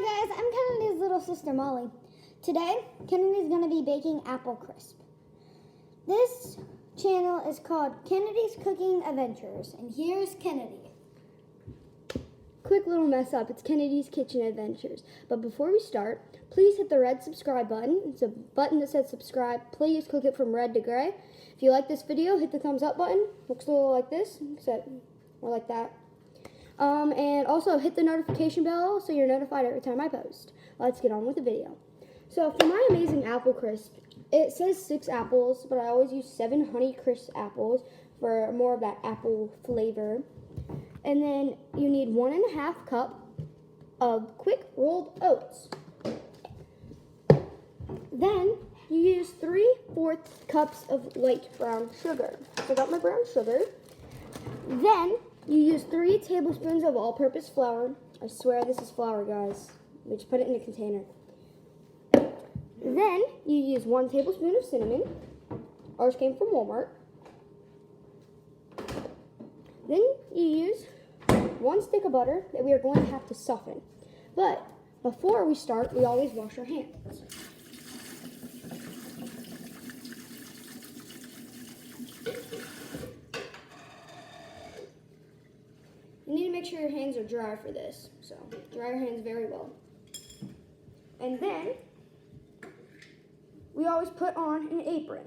Hi guys, I'm Kennedy's little sister Molly. Today, Kennedy's going to be baking apple crisp. This channel is called Kennedy's Cooking Adventures, and here's Kennedy. Quick little mess up, it's Kennedy's Kitchen Adventures. But before we start, please hit the red subscribe button. It's a button that says subscribe. Please click it from red to gray. If you like this video, hit the thumbs up button. Looks a little like this, except more like that. And also hit the notification bell so you're notified every time I post. Let's get on with the video. So for my amazing apple crisp, it says 6 apples, but I always use 7 Honey Crisp apples for more of that apple flavor. And then you need 1½ cup of quick rolled oats. Then you use 3/4 cups of light brown sugar. So I got my brown sugar. Then you use 3 tablespoons of all-purpose flour. I swear this is flour, guys. We just put it in a container. Then you use 1 tablespoon of cinnamon. Ours came from Walmart. Then you use 1 stick of butter that we are going to have to soften. But before we start, we always wash our hands. You need to make sure your hands are dry for this, so dry your hands very well. And then we always put on an apron.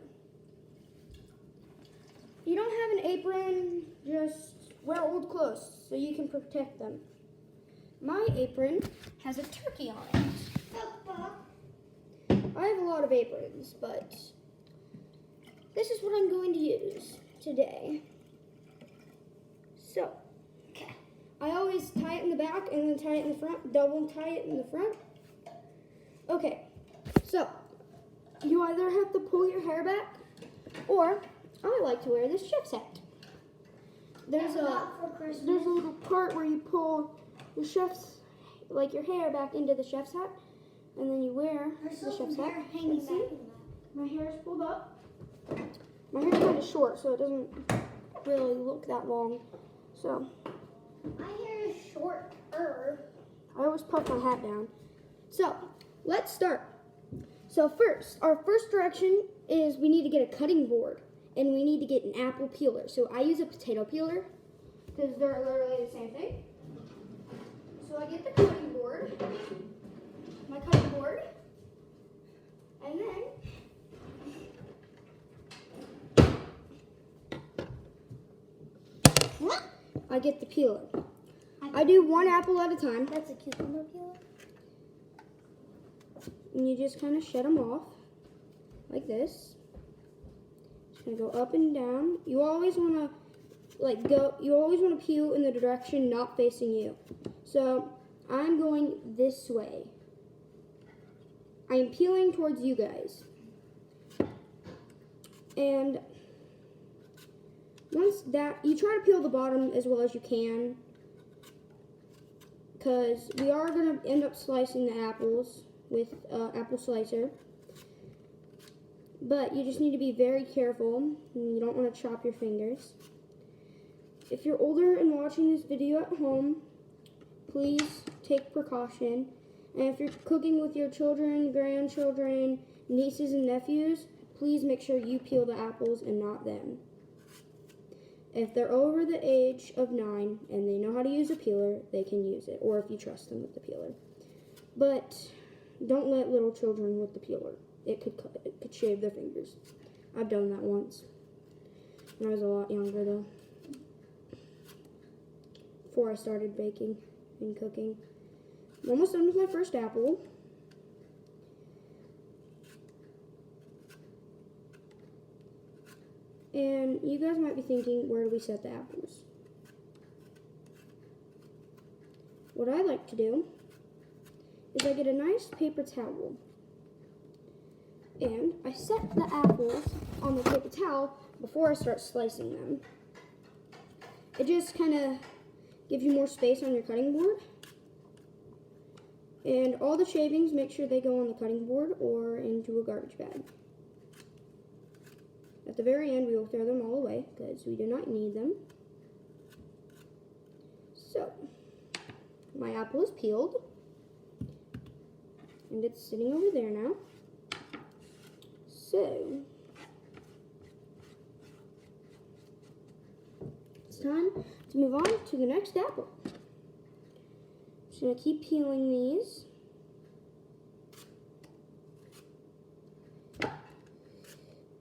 If you don't have an apron, just wear old clothes so you can protect them. My apron has a turkey on it. I have a lot of aprons, but this is what I'm going to use today. So, I always tie it in the back and then tie it in the front, double tie it in the front. Okay, so you either have to pull your hair back, or I like to wear this chef's hat. There's a little part where you pull your chef's, like your hair back into the chef's hat, and then you wear the chef's hat. My hair is pulled up. My hair's kind of short, so it doesn't really look that long. So My hair is shorter. I always puff my hat down. So let's start. So first, our first direction is we need to get a cutting board, and we need to get an apple peeler. So I use a potato peeler because they're literally the same thing. So I get the cutting board, my cutting board, and then I get the peeler. I do 1 apple at a time. That's a cucumber peeler. And you just kind of shut them off like this. Just gonna go up and down. You always want to you always want to peel in the direction not facing you. So I'm going this way. I am peeling towards you guys. And once that, you try to peel the bottom as well as you can, because we are going to end up slicing the apples with apple slicer. But you just need to be very careful. You don't want to chop your fingers. If you're older and watching this video at home, please take precaution. And if you're cooking with your children, grandchildren, nieces, and nephews, please make sure you peel the apples and not them. If they're over the age of 9 and they know how to use a peeler, they can use it, or if you trust them with the peeler. But don't let little children with the peeler. It could shave their fingers. I've done that once when I was a lot younger, though, before I started baking and cooking. I'm almost done with my first apple. And you guys might be thinking, where do we set the apples? What I like to do is I get a nice paper towel, and I set the apples on the paper towel before I start slicing them. It just kind of gives you more space on your cutting board. And all the shavings, make sure they go on the cutting board or into a garbage bag. At the very end, we will throw them all away because we do not need them. So, my apple is peeled. And it's sitting over there now. So, it's time to move on to the next apple. Just gonna keep peeling these.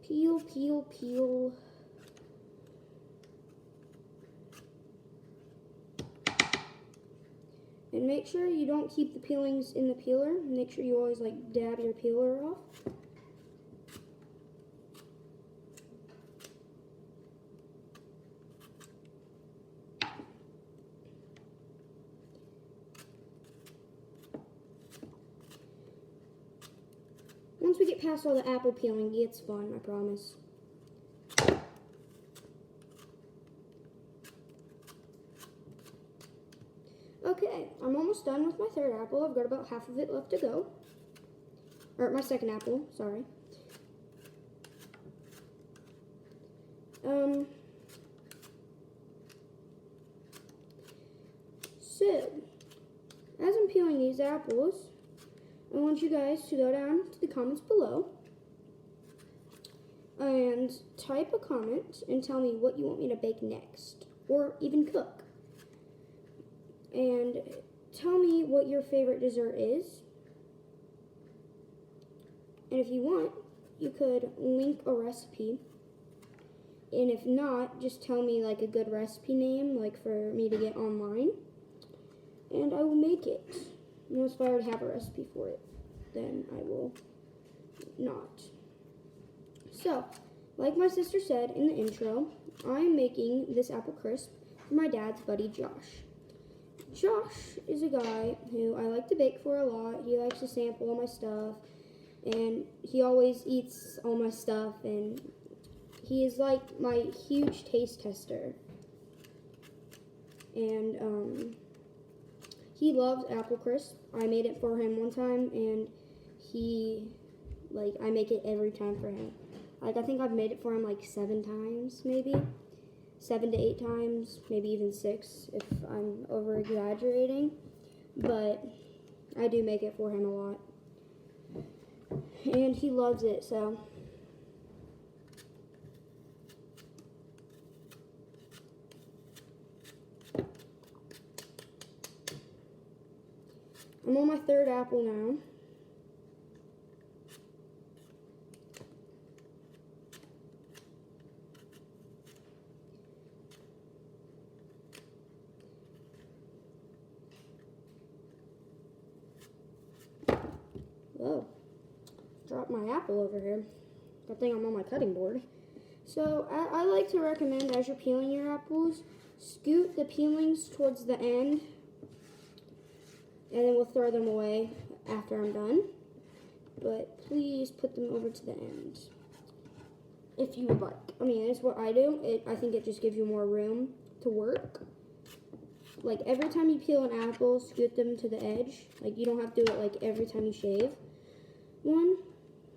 Peel, peel, peel. And make sure you don't keep the peelings in the peeler. Make sure you always like dab your peeler off. Once we get past all the apple peeling, it gets fun, I promise. Okay, I'm almost done with my third apple. I've got about half of it left to go. Or my second apple, sorry. So, as I'm peeling these apples, I want you guys to go down to the comments below and type a comment and tell me what you want me to bake next, or even cook. And tell me what your favorite dessert is. And if you want, you could link a recipe. And if not, just tell me like a good recipe name, like for me to get online. And I will make it. Unless if I already have a recipe for it, then I will not. So, like my sister said in the intro, I'm making this apple crisp for my dad's buddy Josh. Josh is a guy who I like to bake for a lot. He likes to sample all my stuff, and he always eats all my stuff, and he is like my huge taste tester. And he loves apple crisp. I made it for him one time, and I make it every time for him. Like, I think I've made it for him like 7 times, maybe. 7 to 8 times, maybe even 6 if I'm over exaggerating. But I do make it for him a lot. And he loves it, so. I'm on my third apple now. Whoa, dropped my apple over here. Good thing I'm on my cutting board. So I like to recommend, as you're peeling your apples, scoot the peelings towards the end, and then we'll throw them away after I'm done. But please put them over to the end, if you would like. I mean, it's what I do. I think it just gives you more room to work. Like, every time you peel an apple, scoot them to the edge. Like, you don't have to do it, like, every time you shave one.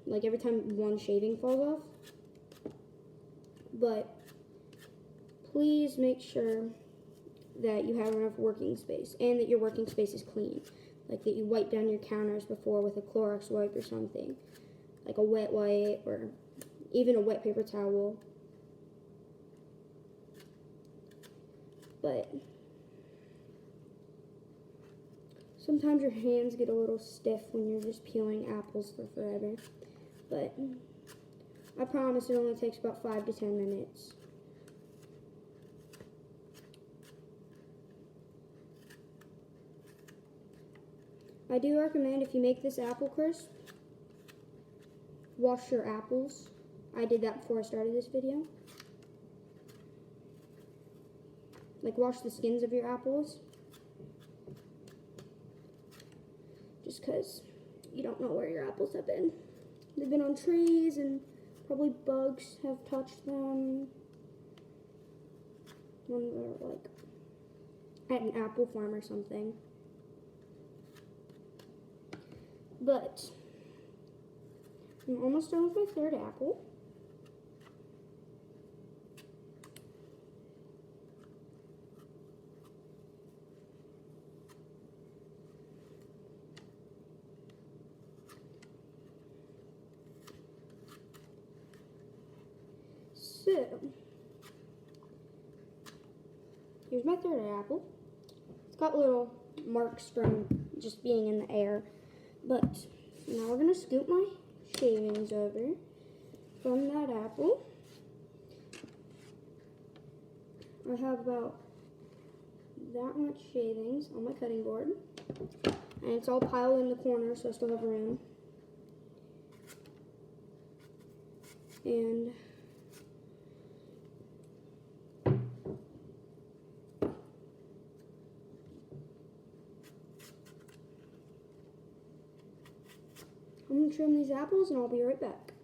Like, every time one shaving falls off. But please make sure that you have enough working space, and that your working space is clean. Like, that you wipe down your counters before with a Clorox wipe or something. Like a wet wipe, or even a wet paper towel. But sometimes your hands get a little stiff when you're just peeling apples for forever. But I promise it only takes about 5 to 10 minutes. I do recommend, if you make this apple crisp, wash your apples. I did that before I started this video. Like, wash the skins of your apples. Just because you don't know where your apples have been. They've been on trees, and probably bugs have touched them. When they're, like, at an apple farm or something. But I'm almost done with my third apple. So, here's my third apple. It's got little marks from just being in the air. But now we're going to scoop my shavings over from that apple. I have about that much shavings on my cutting board. And it's all piled in the corner, so I still have room. And I'm going to trim these apples and I'll be right back.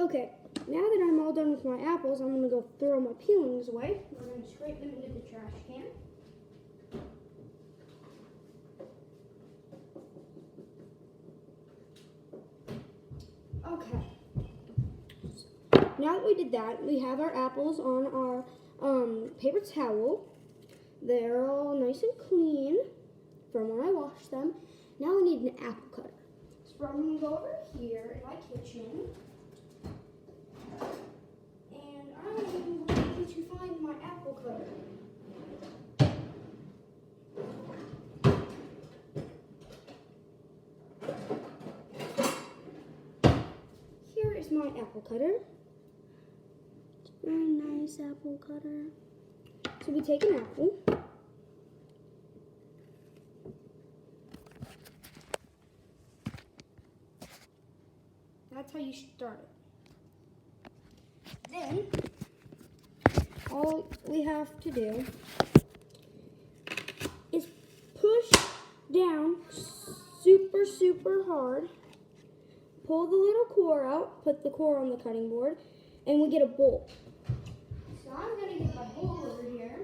Okay, now that I'm all done with my apples, I'm going to go throw my peelings away. We're going to scrape them into the trash can. Okay. Now that we did that, we have our apples on our paper towel. They're all nice and clean from when I washed them. Now we need an apple cutter. So I'm going to go over here in my kitchen. And I'm going to find my apple cutter. Here is my apple cutter. It's a very nice apple cutter. So we take an apple. That's how you start it. Then, all we have to do is push down super, super hard, pull the little core out, put the core on the cutting board, and we get a bowl. So I'm going to get my bowl over here.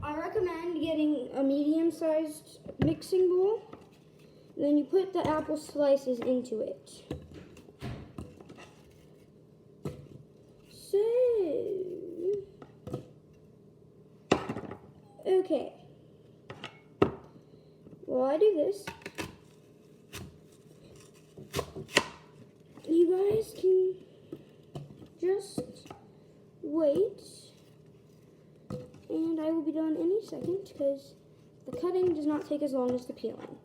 I recommend getting a medium-sized mixing bowl. And then you put the apple slices into it. So, okay. While I do this, you guys can just wait. And I will be done any second because the cutting does not take as long as the peeling.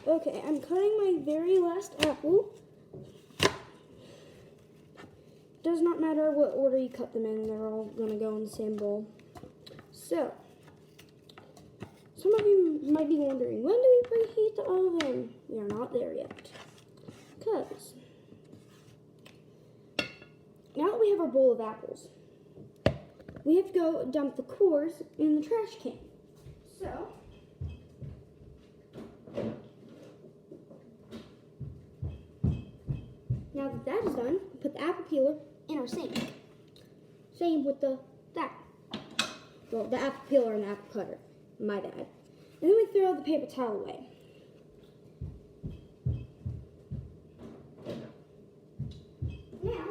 Okay, I'm cutting my very last apple. Does not matter what order you cut them in, they're all going to go in the same bowl. So, some of you might be wondering, when do we preheat the oven? We are not there yet. Because, now that we have our bowl of apples, we have to go dump the cores in the trash can. So, now that that is done, we put the apple peeler in our sink. Same with the apple peeler and the apple cutter. My bad. And then we throw the paper towel away. Now,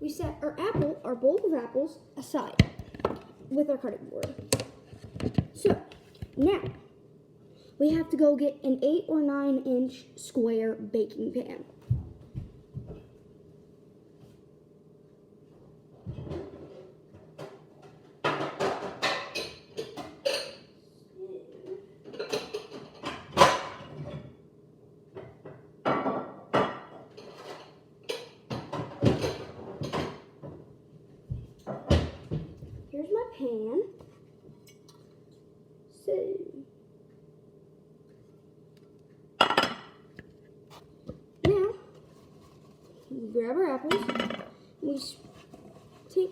we set our bowl of apples aside with our cutting board. So, now, we have to go get an 8 or 9 inch square baking pan. pan. So, now, we grab our apples, and we take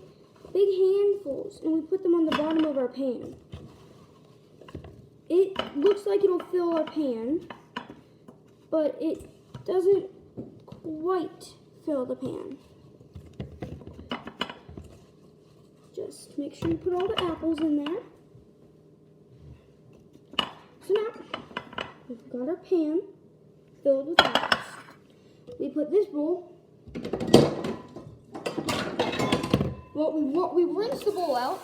big handfuls, and we put them on the bottom of our pan. It looks like it'll fill our pan, but it doesn't quite fill the pan. Just make sure you put all the apples in there. So now, we've got our pan filled with apples. We put this bowl. Well, we rinse the bowl out,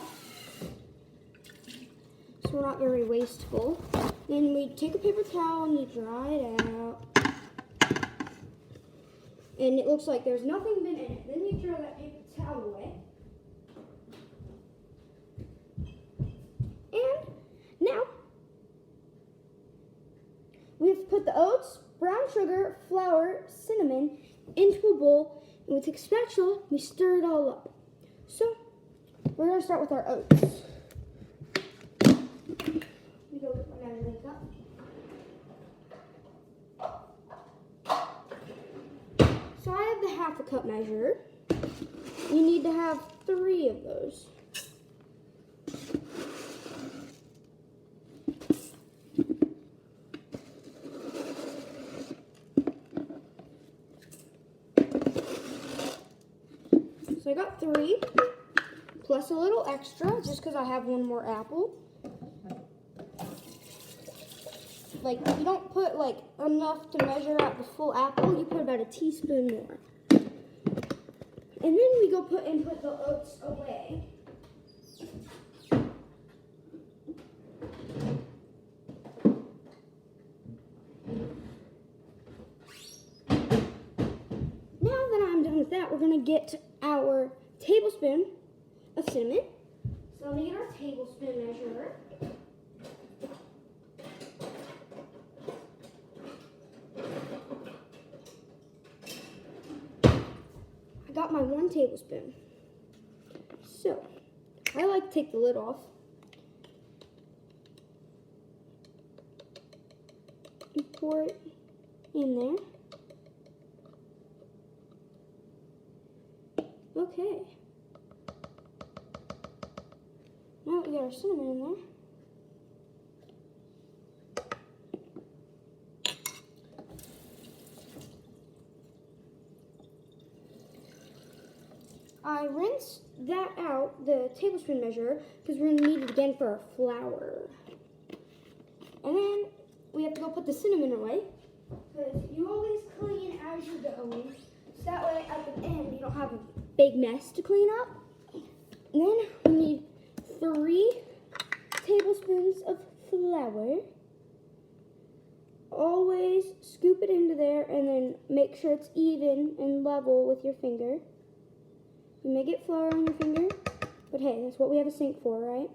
so we're not very wasteful. Then we take a paper towel and you dry it out. And it looks like there's nothing been in it. Then you throw that paper towel away. And now, we've put the oats, brown sugar, flour, cinnamon into a bowl, and we take a spatula, we stir it all up. So, we're going to start with our oats. We go get my measuring cup. So I have the half a cup measure. You need to have 3 of those. So I got 3, plus a little extra, just because I have one more apple. Like, you don't put, like, enough to measure out the full apple. You put about a teaspoon more. And then we go put the oats away. Now that I'm done with that, we're going to get our tablespoon of cinnamon. So let me get our tablespoon measurer. I got my 1 tablespoon. So, I like to take the lid off. And pour it in there. Okay. Now we got our cinnamon in there. I rinsed that out, the tablespoon measure, because we're going to need it again for our flour. And then we have to go put the cinnamon away, because you always clean as you're going. So that way at the end you don't have a big mess to clean up. And then we need 3 tablespoons of flour. Always scoop it into there and then make sure it's even and level with your finger. You may get flour on your finger, but hey, that's what we have a sink for, right?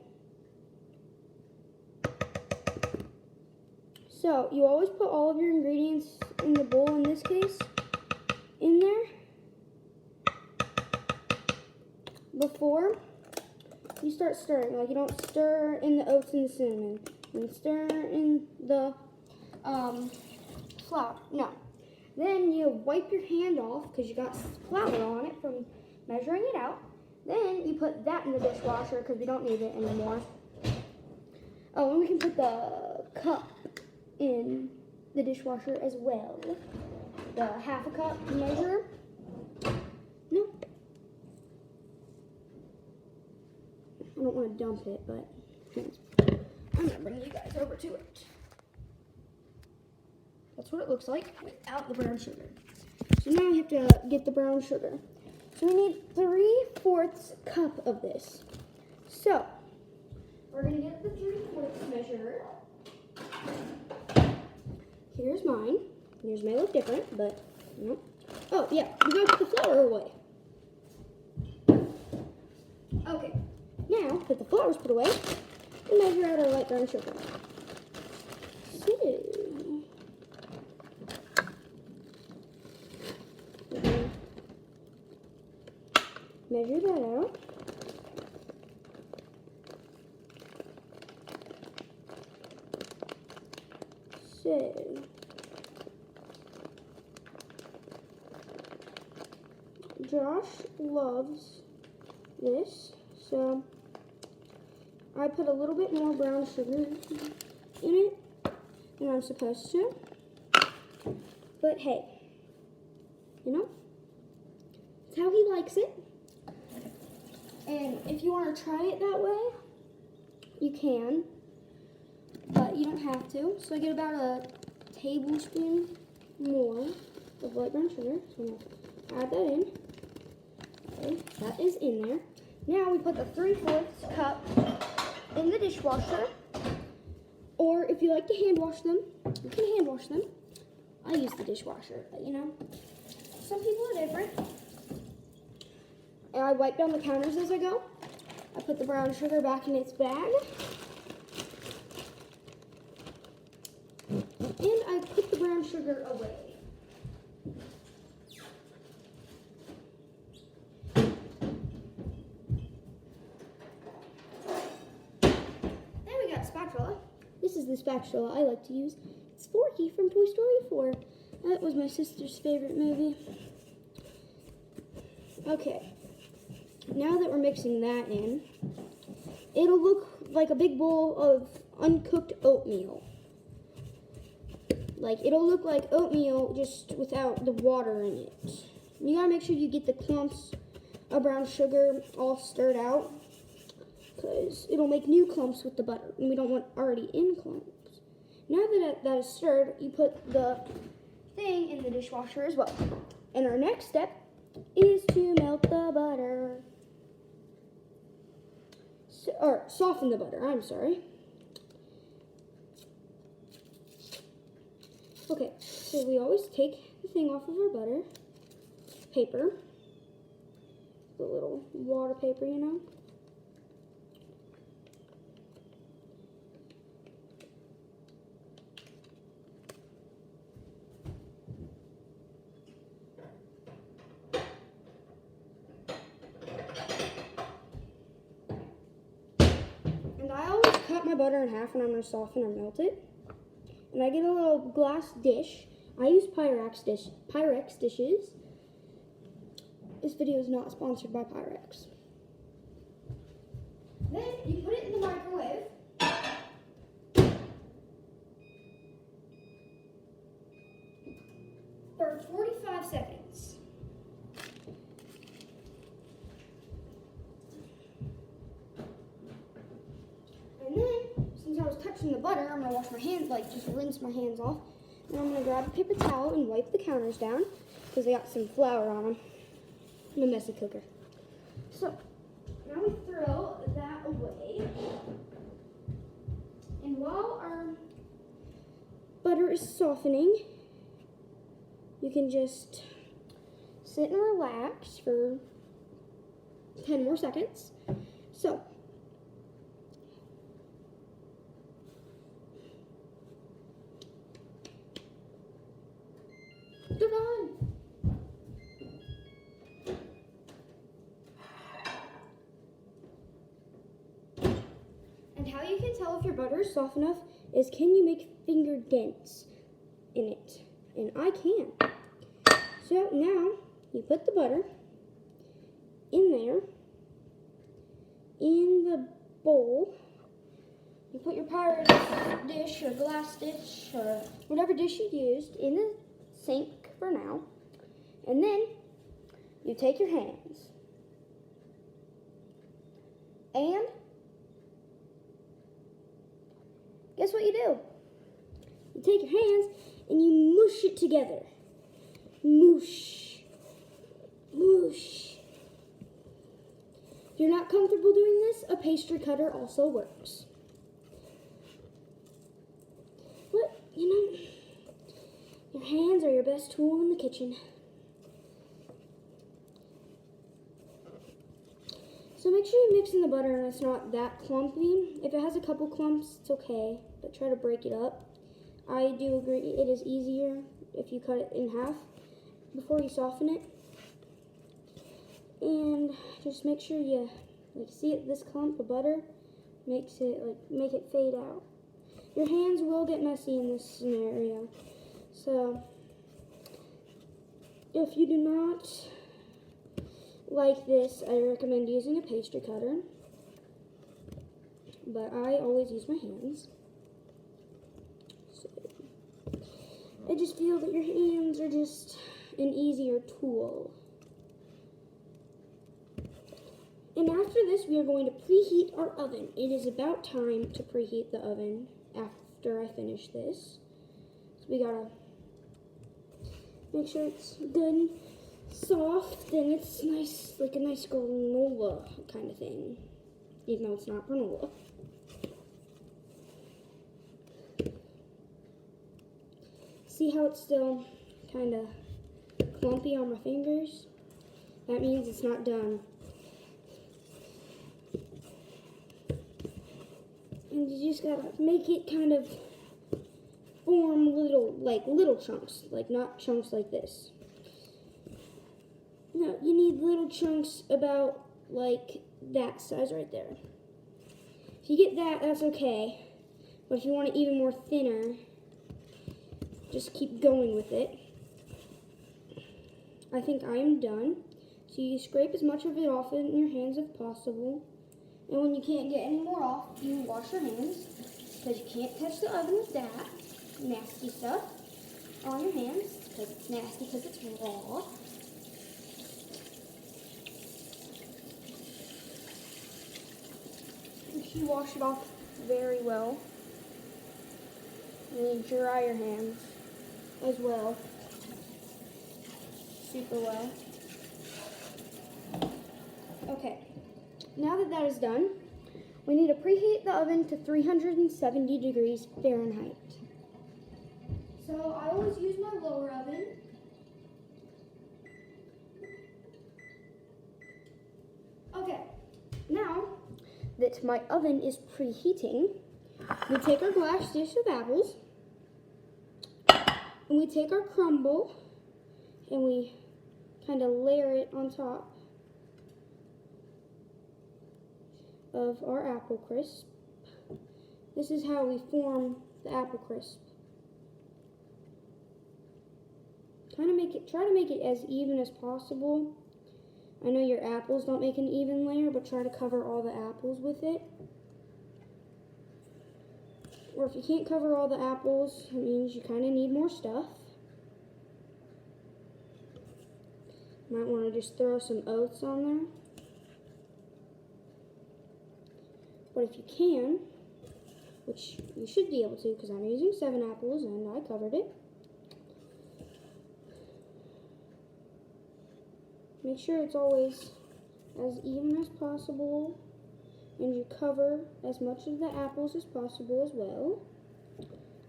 So, you always put all of your ingredients in the bowl, in this case, in there before you start stirring. Like, you don't stir in the oats and the cinnamon. You stir in the flour. No. Then you wipe your hand off because you got flour on it from measuring it out. Then you put that in the dishwasher because we don't need it anymore. Oh, and we can put the cup in the dishwasher as well. The half a cup measure. No. I don't want to dump it, but I'm going to bring you guys over to it. That's what it looks like without the brown sugar. So now we have to get the brown sugar. So we need 3/4 cup of this. So we're going to get the 3/4 measure. Here's mine. Yours may look different, but no. Oh, yeah, we got to put the flour away. Okay, now that the flour's put away, we measure out our light brown sugar. So, measure that out. instead. Josh loves this, so I put a little bit more brown sugar in it than I'm supposed to. But hey, you know, it's how he likes it. And if you want to try it that way, you can, but you don't have to. So I get about a tablespoon more of light brown sugar. So I'm going to add that in. Okay, that is in there. Now we put the 3/4 cup in the dishwasher. Or if you like to hand wash them, you can hand wash them. I use the dishwasher, but you know, some people are different. And I wipe down the counters as I go. I put the brown sugar back in its bag. And I put the brown sugar away. Then we got spatula. This is the spatula I like to use. It's Forky from Toy Story 4. That was my sister's favorite movie. Okay. Now that we're mixing that in, it'll look like a big bowl of uncooked oatmeal. Like, it'll look like oatmeal just without the water in it. You gotta make sure you get the clumps of brown sugar all stirred out, because it'll make new clumps with the butter, and we don't want already in clumps. Now that that is stirred, you put the thing in the dishwasher as well. And our next step is to melt the butter. Or soften the butter, I'm sorry. Okay, so we always take the thing off of our butter paper. The little water paper, you know. And I always cut my butter in half when I'm going to soften or melt it. And I get a little glass dish. I use Pyrex dishes. This video is not sponsored by Pyrex. Then you put it in the microwave. For 45 seconds. And then, since I was touching the butter, I'm gonna wash my hands, like just rinse my hands off. And I'm gonna grab a paper towel and wipe the counters down because they got some flour on them. I'm a messy cooker. So, now we throw that away. And while our butter is softening, you can just sit and relax for 10 more seconds. So, they're done. And how you can tell if your butter is soft enough is, can you make finger dents in it? And I can. So now you put the butter in there, in the bowl. You put your Pyrex dish or glass dish or whatever dish you used in the sink for now. And then you take your hands and guess what you do? You take your hands and you mush it together. Moosh. Moosh. If you're not comfortable doing this, a pastry cutter also works. But, you know, your hands are your best tool in the kitchen. So make sure you mix in the butter and it's not that clumpy. If it has a couple clumps, it's okay, but try to break it up. I do agree it is easier if you cut it in half before you soften it. And just make sure you see it, this clump of butter make it fade out. your hands will get messy in this scenario. So, if you do not like this, I recommend using a pastry cutter. But I always use my hands. So, I just feel that your hands are just an easier tool. And after this, we are going to preheat our oven. It is about time to preheat the oven after I finish this. So we gotta make sure it's good, soft, and it's nice, like a nice granola kind of thing, even though it's not granola. See how it's still kind of clumpy on my fingers? That means it's not done. And you just gotta make it kind of form little chunks, like not chunks like this. No, you need little chunks about like that size right there. If you get that, that's okay. But if you want it even more thinner, just keep going with it. I think I am done. So you scrape as much of it off in your hands as possible. And when you can't get any more off, you wash your hands, because you can't touch the oven with that nasty stuff on your hands, because it's nasty because it's raw. Make sure you wash it off very well. And you dry your hands as well. Super well. Okay. Now that that is done, we need to preheat the oven to 370 degrees Fahrenheit. So I always use my lower oven. Okay, now that my oven is preheating, we take our glass dish of apples, and we take our crumble, and we kind of layer it on top of our apple crisp. This is how we form the apple crisp. Try to make it as even as possible. I know your apples don't make an even layer, but try to cover all the apples with it. Or if you can't cover all the apples, it means you kind of need more stuff. Might want to just throw some oats on there. But if you can, which you should be able to because I'm using 7 apples and I covered it, make sure it's always as even as possible and you cover as much of the apples as possible as well.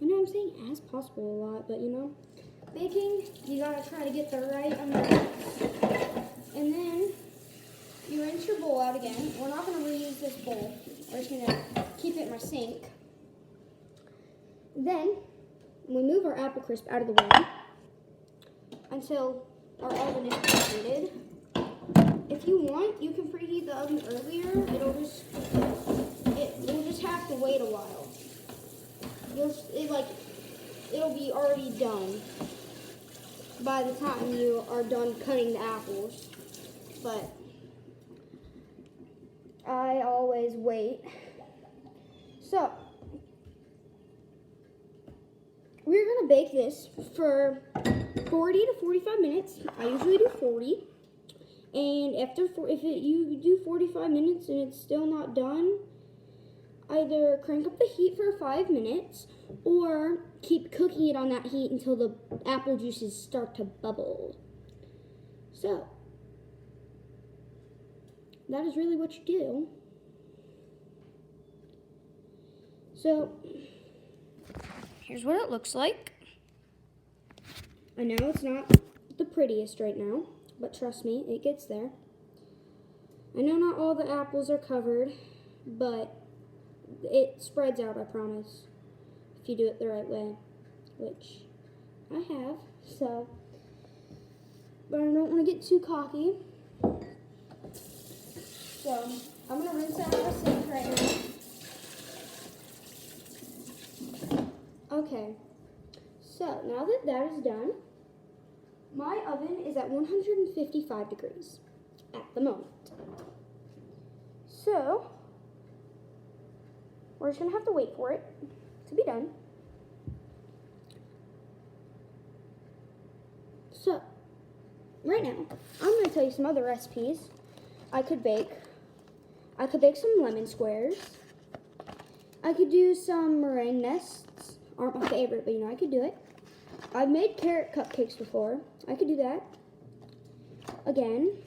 I know I'm saying as possible a lot, but you know, baking, you gotta try to get the right amount. And then you rinse your bowl out again. We're not gonna reuse this bowl. We're just gonna keep it in my sink. Then we move our apple crisp out of the way until our oven is preheated. If you want, you can preheat the oven earlier. It'll just have to wait a while. It'll be already done by the time you are done cutting the apples. But I always wait. So we're gonna bake this for 40 to 45 minutes. I usually do 40. And you do 45 minutes and it's still not done, either crank up the heat for 5 minutes or keep cooking it on that heat until the apple juices start to bubble. So that is really what you do. So here's what it looks like. I know it's not the prettiest right now, but trust me, it gets there. I know not all the apples are covered, but it spreads out, I promise, if you do it the right way, which I have, so. But I don't want to get too cocky. So, I'm going to rinse out my sink right now. Okay, so now that that is done, my oven is at 155 degrees at the moment. So, we're just gonna have to wait for it to be done. So, right now, I'm gonna tell you some other recipes I could bake. I could bake some lemon squares. I could do some meringue nests. Aren't my favorite, but you know, I could do it. I've made carrot cupcakes before. I could do that. Again,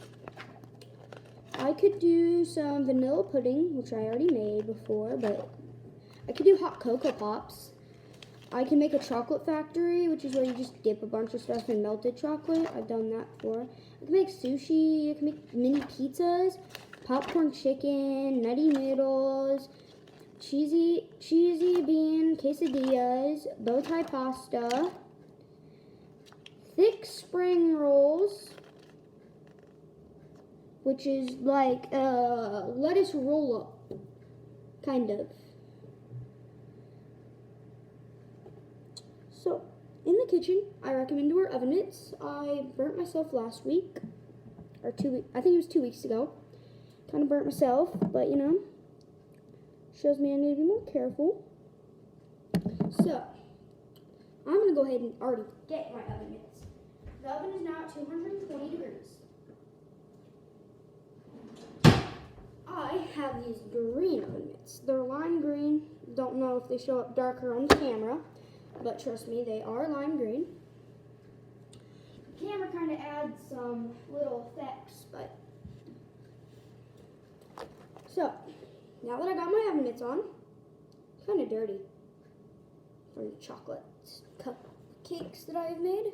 I could do some vanilla pudding, which I already made before, but I could do hot cocoa pops. I can make a chocolate factory, which is where you just dip a bunch of stuff in melted chocolate. I've done that before. I can make sushi. I can make mini pizzas, popcorn chicken, nutty noodles, cheesy bean quesadillas, bow tie pasta, thick spring rolls, which is like a lettuce roll-up, kind of. So, in the kitchen, I recommend to wear oven mitts. I burnt myself last week, or 2 weeks, I think it was 2 weeks ago. Kind of burnt myself, but you know, shows me I need to be more careful. So, I'm going to go ahead and already get my oven mitts. The oven is now at 220 degrees. I have these green oven mitts. They're lime green. Don't know if they show up darker on the camera, but trust me, they are lime green. The camera kind of adds some little effects, but... So, now that I got my oven mitts on, it's kind of dirty from the chocolate cupcakes that I have made.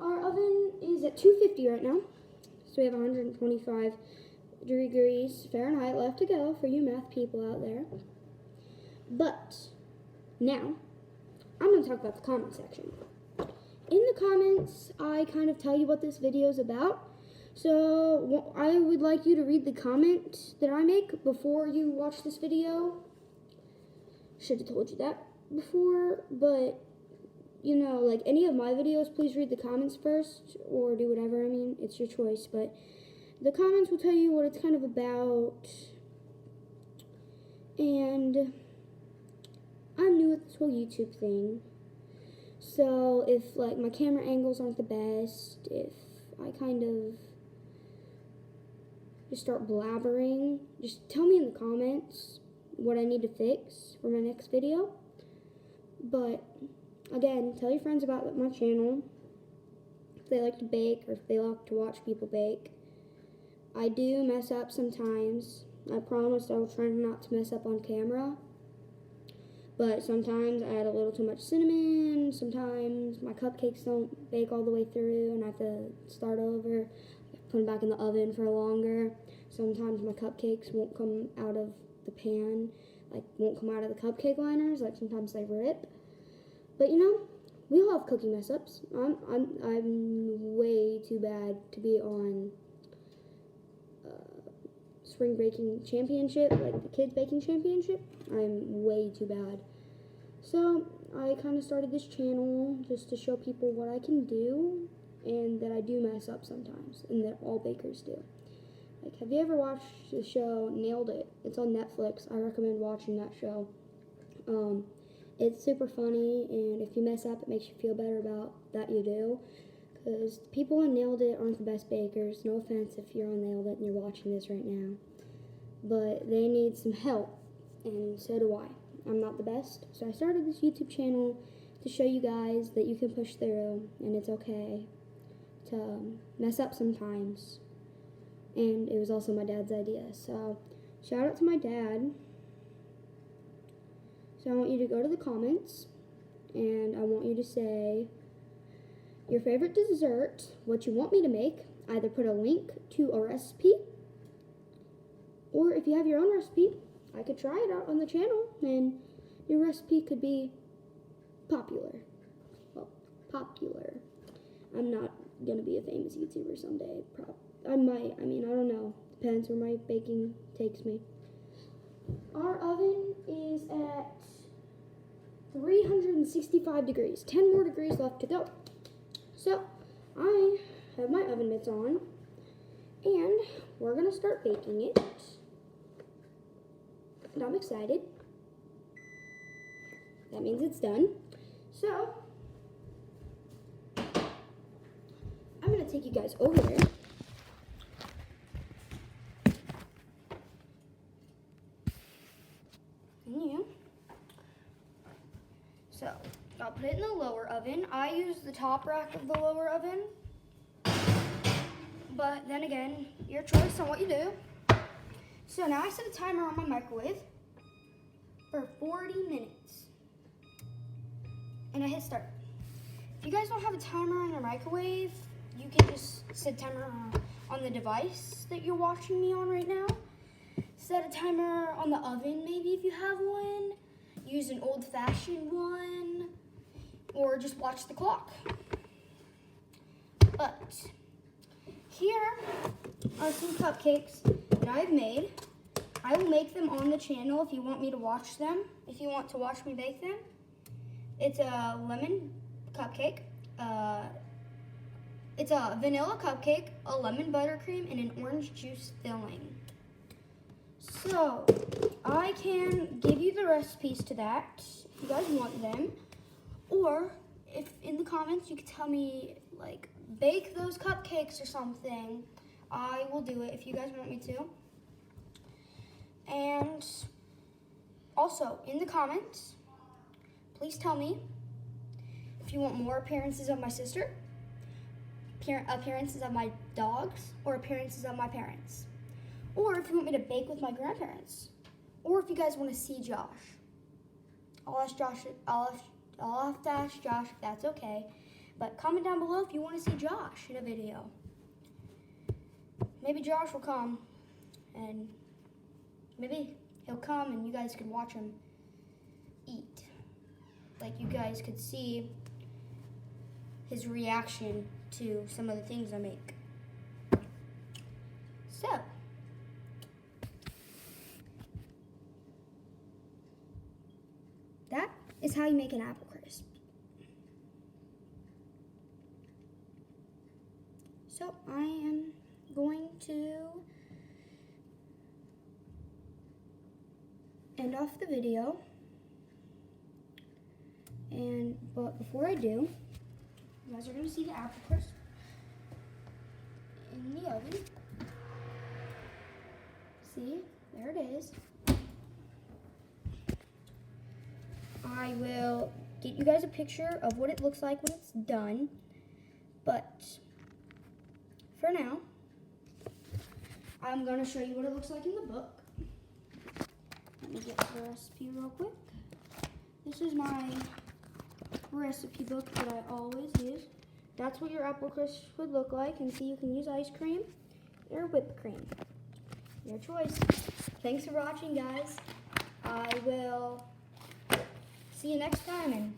Our oven is at 250 right now, so we have 125 degrees Fahrenheit left to go for you math people out there. But, now, I'm going to talk about the comment section. In the comments, I kind of tell you what this video is about. So, I would like you to read the comment that I make before you watch this video. Should have told you that before, but, you know, like any of my videos, please read the comments first, or do whatever. I mean, it's your choice, but the comments will tell you what it's kind of about. And I'm new at this whole YouTube thing. So if like my camera angles aren't the best, if I kind of just start blabbering, just tell me in the comments what I need to fix for my next video. But again, tell your friends about my channel if they like to bake or if they like to watch people bake. I do mess up sometimes. I promise I will try not to mess up on camera. But sometimes I add a little too much cinnamon. Sometimes my cupcakes don't bake all the way through and I have to start over. Put them back in the oven for longer. Sometimes my cupcakes won't come out of the pan, like won't come out of the cupcake liners. Like sometimes they rip. But you know, we all have cooking mess ups. I'm way too bad to be on spring baking championship, like the kids baking championship. I'm way too bad. So I kind of started this channel just to show people what I can do and that I do mess up sometimes and that all bakers do. Like, have you ever watched the show Nailed It? It's on Netflix. I recommend watching that show. It's super funny, and if you mess up, it makes you feel better about that you do. Because people on Nailed It aren't the best bakers. No offense if you're on Nailed It and you're watching this right now. But they need some help, and so do I. I'm not the best. So I started this YouTube channel to show you guys that you can push through, and it's okay to mess up sometimes. And it was also my dad's idea. So shout out to my dad. So I want you to go to the comments, and I want you to say your favorite dessert, what you want me to make. Either put a link to a recipe, or if you have your own recipe, I could try it out on the channel, and your recipe could be popular. Well, popular. I'm not going to be a famous YouTuber someday. I might. I mean, I don't know. Depends where my baking takes me. Our oven is at 365 degrees. 10 more degrees left to go. So I have my oven mitts on, and we're gonna start baking it. And I'm excited. That means it's done. So I'm gonna take you guys over there. So I'll put it in the lower oven. I use the top rack of the lower oven. But then again, your choice on what you do. So now I set a timer on my microwave for 40 minutes. And I hit start. If you guys don't have a timer on your microwave, you can just set a timer on the device that you're watching me on right now. Set a timer on the oven maybe if you have one. Use an old-fashioned one. Or just watch the clock. But here are some cupcakes that I've made. I will make them on the channel if you want me to watch them. If you want to watch me bake them. It's a lemon cupcake. It's a vanilla cupcake, a lemon buttercream, and an orange juice filling. So, I can give you the recipes to that if you guys want them. Or, if in the comments you could tell me, like, bake those cupcakes or something, I will do it if you guys want me to. And also, in the comments, please tell me if you want more appearances of my sister, appearances of my dogs, or appearances of my parents. Or if you want me to bake with my grandparents. Or if you guys want to see Josh. I'll have to ask Josh if that's okay. But comment down below if you want to see Josh in a video. Maybe Josh will come, and maybe he'll come and you guys could watch him eat. Like you guys could see his reaction to some of the things I make. So, that is how you make an apple crisp. So I am going to end off the video. But before I do, you guys are going to see the apple crisp in the oven. See, there it is. I will get you guys a picture of what it looks like when it's done. But for now, I'm going to show you what it looks like in the book. Let me get the recipe real quick. This is my recipe book that I always use. That's what your apple crisp would look like. And see, you can use ice cream or whipped cream. Your choice. Thanks for watching, guys. I will see you next time. And